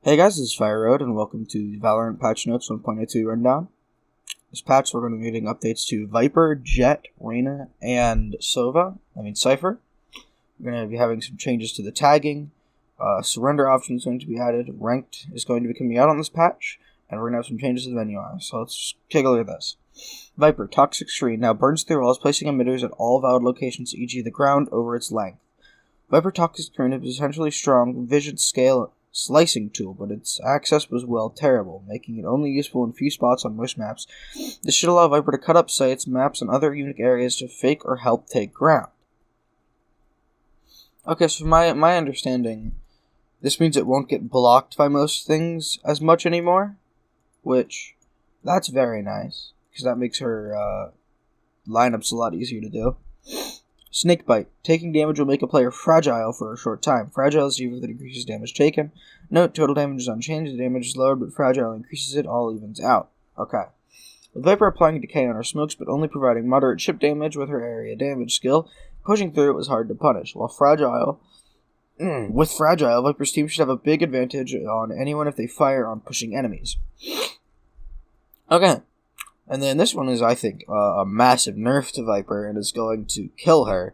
Hey guys, this is Fire Road, and welcome to the Valorant Patch Notes 1.02 Rundown. This patch, we're going to be getting updates to Viper, Jett, Reyna, and Cypher. We're going to be having some changes to the tagging. Surrender option is going to be added. Ranked is going to be coming out on this patch, and we're going to have some changes to the menu eye. So let's take a look at this. Viper, Toxic Screen, now burns through walls, placing emitters at all valid locations, e.g. the ground, over its length. Viper Toxic Screen is essentially strong vision scale slicing tool, but its access was, terrible, making it only useful in few spots on most maps. This should allow Viper to cut up sites, maps, and other unique areas to fake or help take ground. Okay, so my understanding, this means it won't get blocked by most things as much anymore, which, that's very nice, because that makes her lineups a lot easier to do. Snakebite. Taking damage will make a player fragile for a short time. Fragile is evil that increases damage taken. Note, total damage is unchanged, the damage is lowered, but fragile increases it, all evens out. Okay. With Viper applying decay on her smokes, but only providing moderate chip damage with her area damage skill, pushing through it was hard to punish. While with Fragile, Viper's team should have a big advantage on anyone if they fire on pushing enemies. Okay. And then this one is, I think, a massive nerf to Viper and is going to kill her.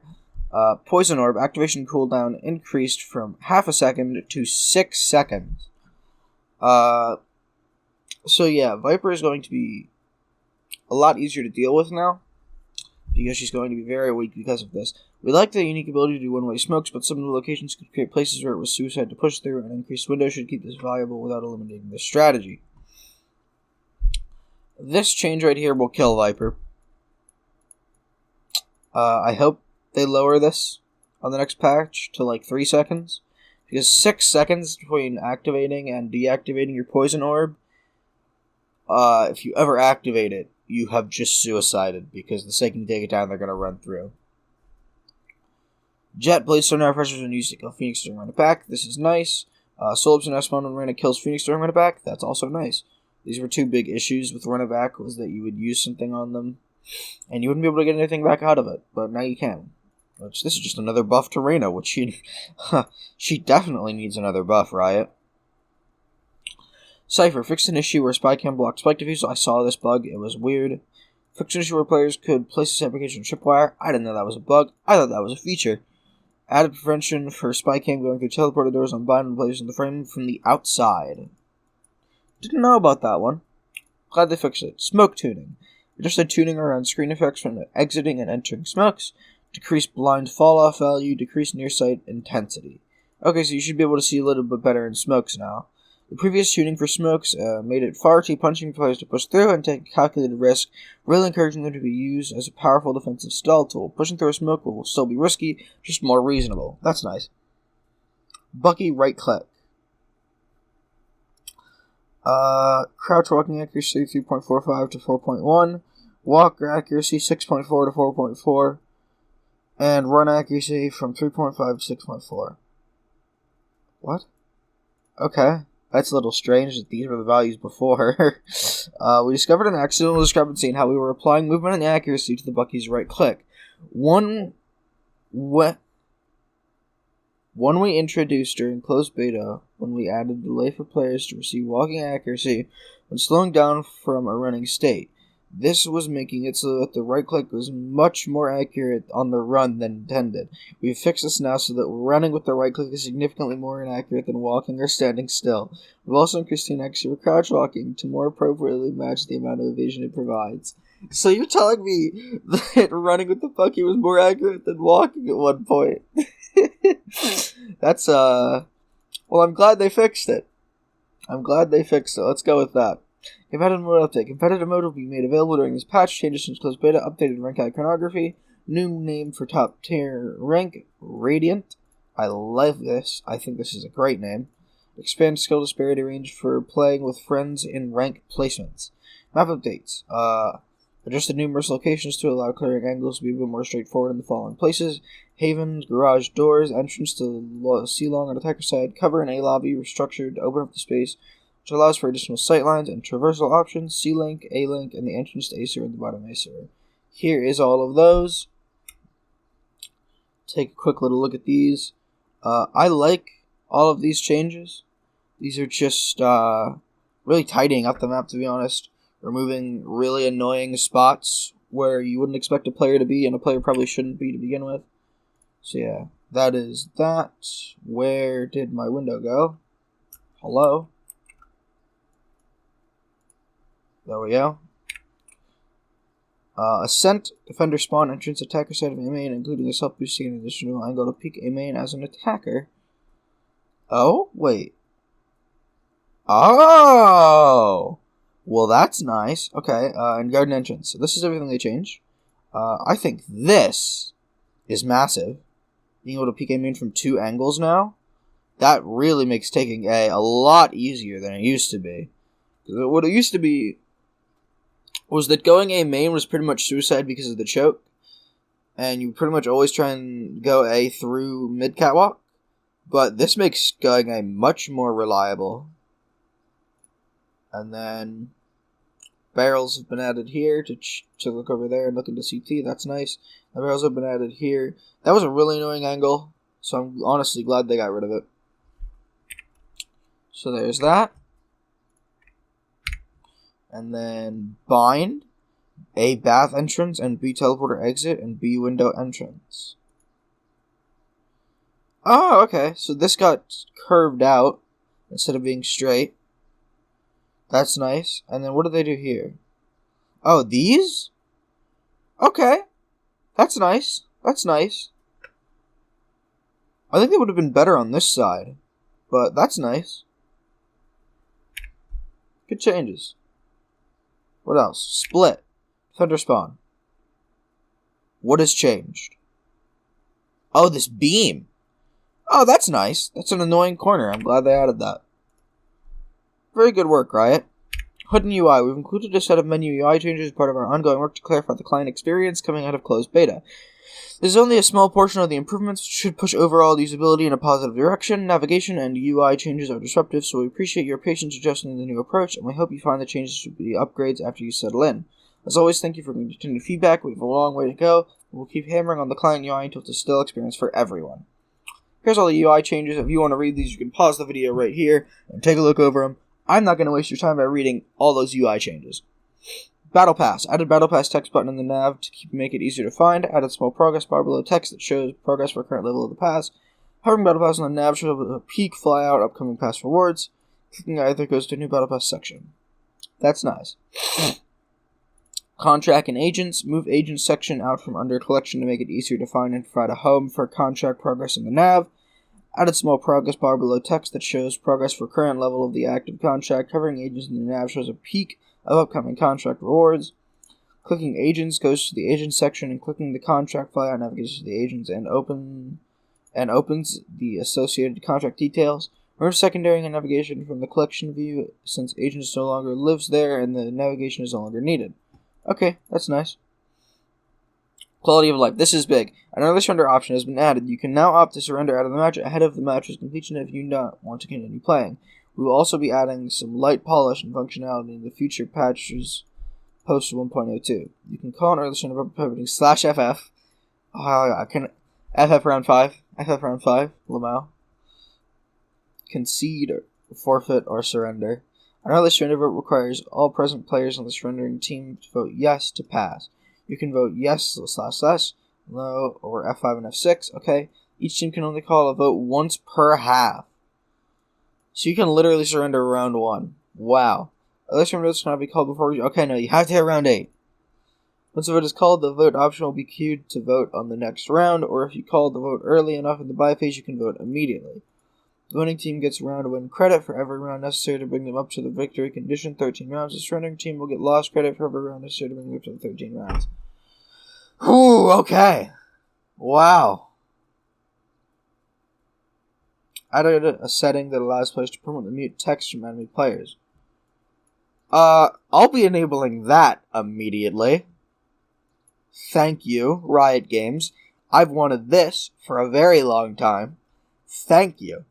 Poison Orb activation cooldown increased from half a second to 6 seconds. So yeah, Viper is going to be a lot easier to deal with now, because she's going to be very weak because of this. We like the unique ability to do one-way smokes, but some of the locations could create places where it was suicide to push through, and increased window should keep this valuable without eliminating this strategy. This change right here will kill Viper. I hope they lower this on the next patch to like 3 seconds. Because 6 seconds between activating and deactivating your Poison Orb, if you ever activate it, you have just suicided. Because the second you take it down, they're going to run through. Jett blades sonar pressures when used to kill Phoenix during run it back. This is nice. Solibs and S1 when Reyna kills Phoenix during run it back. That's also nice. These were two big issues with run it back, was that you would use something on them, and you wouldn't be able to get anything back out of it, but now you can. This is just another buff to Reyna, which she definitely needs another buff, Riot. Cypher fixed an issue where Spycam blocked spike defusal. I saw this bug, it was weird. Fixed an issue where players could place this application on tripwire. I didn't know that was a bug, I thought that was a feature. Added prevention for Spycam going through teleporter doors on bind players in the frame from the outside. Didn't know about that one. Glad they fixed it. Smoke tuning. Adjusted tuning around screen effects when exiting and entering smokes. Decrease blind fall-off value. Decrease near-sight intensity. Okay, so you should be able to see a little bit better in smokes now. The previous tuning for smokes made it far too punching for players to push through and take a calculated risk, really encouraging them to be used as a powerful defensive stall tool. Pushing through a smoke will still be risky, just more reasonable. That's nice. Bucky right-click. Crouch walking accuracy 3.45 to 4.1, walk accuracy 6.4 to 4.4, and run accuracy from 3.5 to 6.4. What? Okay, that's a little strange that these were the values before. We discovered an accidental discrepancy in how we were applying movement and accuracy to the Bucky's right click. One we introduced during closed beta when we added delay for players to receive walking accuracy when slowing down from a running state. This was making it so that the right click was much more accurate on the run than intended. We've fixed this now so that running with the right click is significantly more inaccurate than walking or standing still. We've also increased the inaccuracy for crouch walking to more appropriately match the amount of evasion it provides. So you're telling me that running with the Bucky was more accurate than walking at one point? That's, well, I'm glad they fixed it. Let's go with that. Competitive Mode update. Competitive Mode will be made available during this patch. Changes since closed beta. Updated rank iconography. New name for top tier rank. Radiant. I love this. I think this is a great name. Expand skill disparity range for playing with friends in rank placements. Map updates. Adjusted numerous locations to allow clearing angles to be a bit more straightforward in the following places: havens, garage doors, entrance to C-long on attacker side, cover and A lobby restructured to open up the space, which allows for additional sightlines and traversal options, C-link, A-link, and the entrance to A-server and the bottom A-server. Here is all of those. Take a quick little look at these. I like all of these changes. These are just really tidying up the map, to be honest. Removing really annoying spots where you wouldn't expect a player to be and a player probably shouldn't be to begin with. So yeah, that is that. Where did my window go? Hello? There we go. Ascent, defender spawn, entrance, attacker side of A main, including a self-boosting and additional angle to peek A main as an attacker. Oh, wait. Oh! Well, that's nice. Okay, and garden entrance. So this is everything they changed. I think this is massive. Being able to peek A main from 2 angles now, that really makes taking a lot easier than it used to be. What it used to be was that going A main was pretty much suicide because of the choke, and you pretty much always try and go A through mid catwalk, but this makes going A much more reliable. And then barrels have been added here to look over there and look into CT. That's nice. The barrels have been added here. That was a really annoying angle, so I'm honestly glad they got rid of it. So there's that. And then bind, A bath entrance, and B teleporter exit, and B window entrance. Oh, okay. So this got curved out instead of being straight. That's nice. And then what do they do here? Oh, these? Okay. That's nice. That's nice. I think they would have been better on this side, but that's nice. Good changes. What else? Split. Thunder spawn. What has changed? Oh, this beam. Oh, that's nice. That's an annoying corner. I'm glad they added that. Very good work, Riot. HUD and UI. We've included a set of menu UI changes as part of our ongoing work to clarify the client experience coming out of closed beta. This is only a small portion of the improvements, which should push overall usability in a positive direction. Navigation and UI changes are disruptive, so we appreciate your patience adjusting the new approach, and we hope you find the changes to be upgrades after you settle in. As always, thank you for your continued feedback. We have a long way to go, and we'll keep hammering on the client UI until it's a still experience for everyone. Here's all the UI changes. If you want to read these, you can pause the video right here and take a look over them. I'm not going to waste your time by reading all those UI changes. Battlepass. Added Battlepass text button in the nav to make it easier to find. Added small progress bar below text that shows progress for current level of the pass. Hovering Battlepass on the nav shows a peak fly out upcoming pass rewards. Clicking either goes to a new Battlepass section. That's nice. Contract and agents. Move agents section out from under collection to make it easier to find and provide a home for contract progress in the nav. Added small progress bar below text that shows progress for current level of the active contract. Covering agents in the nav shows a peak of upcoming contract rewards. Clicking agents goes to the agents section, and clicking the contract flyout navigates to the agents and opens the associated contract details. Remove secondary navigation from the collection view since agents no longer lives there and the navigation is no longer needed. Okay, that's nice. Quality of life. This is big. Another surrender option has been added. You can now opt to surrender out of the match ahead of the match's completion if you do not want to continue playing. We will also be adding some light polish and functionality in the future patches post 1.02. You can call an early surrender by putting /FF. I can FF round 5. FF round 5. Lamau. Concede, forfeit, or surrender. An early surrender vote requires all present players on the surrendering team to vote yes to pass. You can vote yes / no, or F5 and F6. Okay. Each team can only call a vote once per half. So you can literally surrender round 1. Wow. Other surrenders cannot be called before... Okay, no, you have to hit round 8. Once the vote is called, the vote option will be queued to vote on the next round, or if you called the vote early enough in the buy phase, you can vote immediately. The winning team gets round 1 credit for every round necessary to bring them up to the victory condition, 13 rounds. The surrendering team will get lost credit for every round necessary to bring them up to the 13 rounds. Ooh, okay. Wow. Added a setting that allows players to permanently mute text from enemy players. I'll be enabling that immediately. Thank you, Riot Games. I've wanted this for a very long time. Thank you.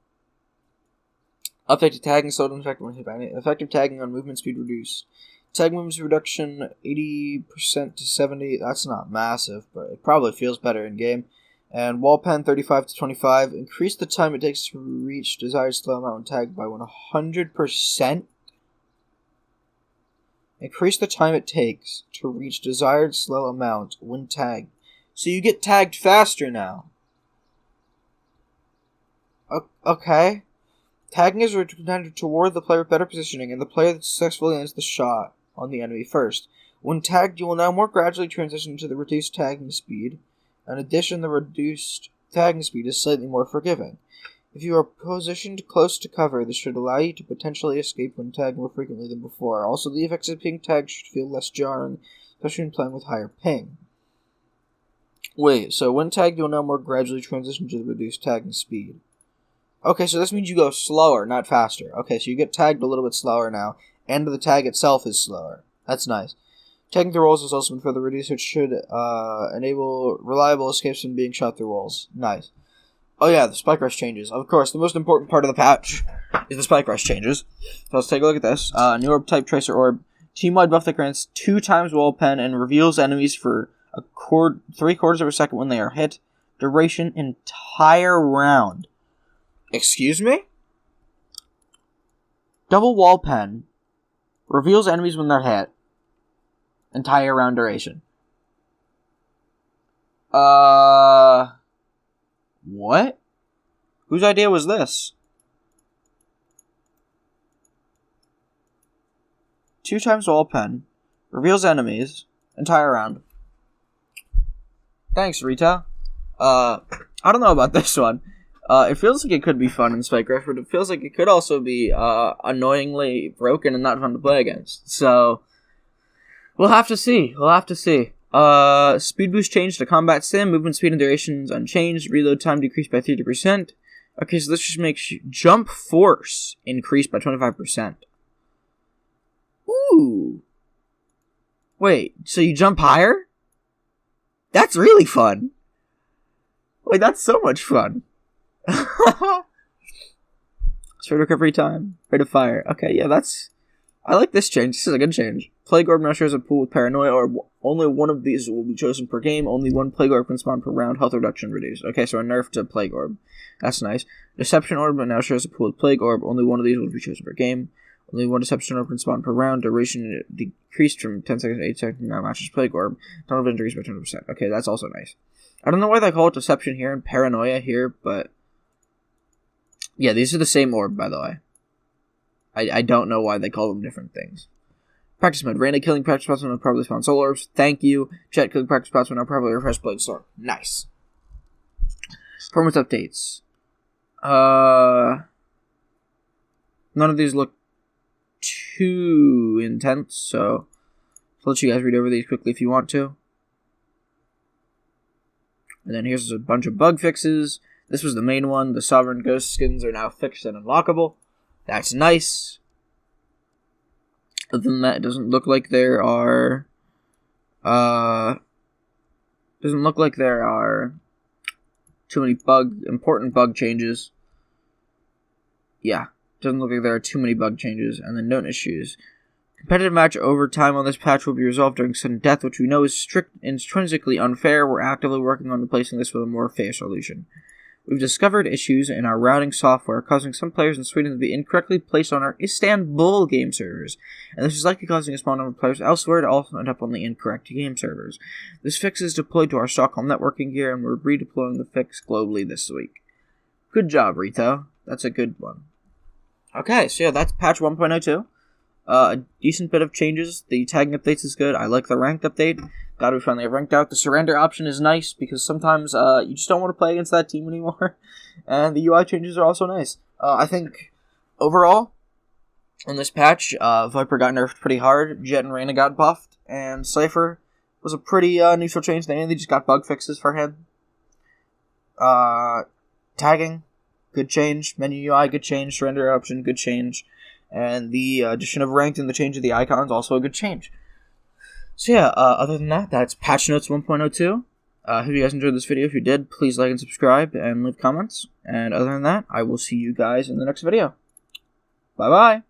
Update to tagging slowed and effective tagging on movement speed reduced. Tag movement reduction 80% to 70%. That's not massive, but it probably feels better in game. And wall pen 35 to 25. Increase the time it takes to reach desired slow amount when tagged by 100%. Increase the time it takes to reach desired slow amount when tagged. So you get tagged faster now. Okay. Tagging is intended to reward the player with better positioning and the player that successfully lands the shot on the enemy first. When tagged, you will now more gradually transition to the reduced tagging speed. In addition, the reduced tagging speed is slightly more forgiving. If you are positioned close to cover, this should allow you to potentially escape when tagged more frequently than before. Also, the effects of being tagged should feel less jarring, especially when playing with higher ping. Wait, so when tagged, you'll now more gradually transition to the reduced tagging speed. Okay, so this means you go slower, not faster. Okay, so you get tagged a little bit slower now, and the tag itself is slower. That's nice. Tagging through walls has also been further reduced, which should enable reliable escapes from being shot through walls. Nice. Oh yeah, the spike rush changes. Of course, the most important part of the patch is the spike rush changes. So let's take a look at this. New orb type tracer orb. Team-wide buff that grants 2 times wall pen and reveals enemies for 3/4 of a second when they are hit. Duration entire round. Excuse me? Double wall pen reveals enemies when they're hit. Entire round duration. What? Whose idea was this? 2 times wall pen. Reveals enemies. Entire round. Thanks, Rita. I don't know about this one. It feels like it could be fun in Spike Rush, but it feels like it could also be, annoyingly broken and not fun to play against. So, we'll have to see. Speed boost changed to combat sim. Movement speed and durations unchanged. Reload time decreased by 30%. Okay, so this just makes jump force increased by 25%. Ooh. Wait, so you jump higher? That's really fun. Wait, that's so much fun. Straight recovery time. Rate of fire. Okay, yeah, I like this change. This is a good change. Plague Orb now shows a pool with Paranoia, or only one of these will be chosen per game. Only one Plague Orb can spawn per round. Health reduction reduced. Okay, so a nerf to Plague Orb. That's nice. Deception Orb now shows a pool with Plague Orb. Only one of these will be chosen per game. Only one Deception Orb can spawn per round. Duration decreased from 10 seconds to 8 seconds. Now matches Plague Orb. Total vision decreased by 20%. Okay, that's also nice. I don't know why they call it Deception here and Paranoia here, but yeah, these are the same orb, by the way. I don't know why they call them different things. Practice mode. Random killing practice spots when properly spawn soul orbs. Thank you. Jet killing practice spots when properly refresh Blade Storm. Nice. Performance updates. None of these look too intense, so I'll let you guys read over these quickly if you want to. And then here's a bunch of bug fixes. This was the main one. The Sovereign Ghost skins are now fixed and unlockable. That's nice. Other than that, it doesn't look like there are too many important bug changes. Yeah, doesn't look like there are too many bug changes. And then known issues. Competitive match overtime on this patch will be resolved during sudden death, which we know is intrinsically unfair. We're actively working on replacing this with a more fair solution. We've discovered issues in our routing software causing some players in Sweden to be incorrectly placed on our Istanbul game servers, and this is likely causing a small number of players elsewhere to also end up on the incorrect game servers. This fix is deployed to our Stockholm networking gear, and we're redeploying the fix globally this week. Good job, Rito. That's a good one. Okay, so yeah, that's patch 1.02. A decent bit of changes. The tagging updates is good. I like the ranked update. Glad we finally have ranked out. The surrender option is nice because sometimes you just don't want to play against that team anymore. And the UI changes are also nice. I think overall, in this patch, Viper got nerfed pretty hard. Jet and Reyna got buffed. And Cypher was a pretty neutral change. They mainly just got bug fixes for him. Tagging, good change. Menu UI, good change. Surrender option, good change. And the addition of ranked and the change of the icons, also a good change. So yeah, other than that, that's patch notes 1.02. Hope you guys enjoyed this video. If you did, please like and subscribe and leave comments. And other than that, I will see you guys in the next video. Bye-bye.